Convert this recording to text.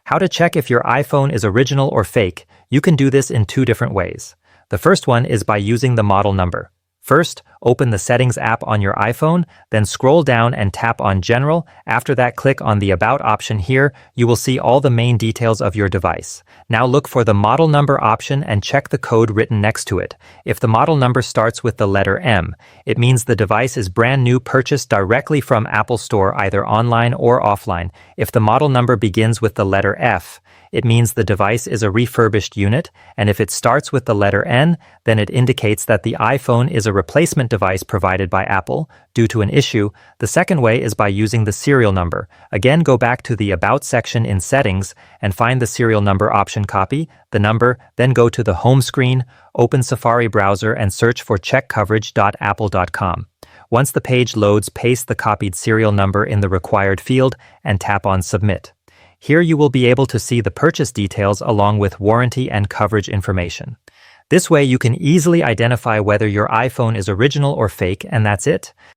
How to check if your iPhone is original or fake? You can do this in two different ways. The first one is by using the model number. First, open the Settings app on your iPhone, then scroll down and tap on General. After that, click on the About option here. You will see all the main details of your device. Now look for the model number option and check the code written next to it. If the model number starts with the letter M, it means the device is brand new, purchased directly from Apple Store, either online or offline. If the model number begins with the letter F, it means the device is a refurbished unit, and if it starts with the letter N, then it indicates that the iPhone is a replacement device provided by Apple due to an issue. The second way is by using the serial number. Again, go back to the About section in Settings and find the serial number option, copy the number, then go to the home screen, open Safari browser and search for checkcoverage.apple.com. Once the page loads, paste the copied serial number in the required field and tap on Submit. Here you will be able to see the purchase details along with warranty and coverage information. This way you can easily identify whether your iPhone is original or fake, and that's it.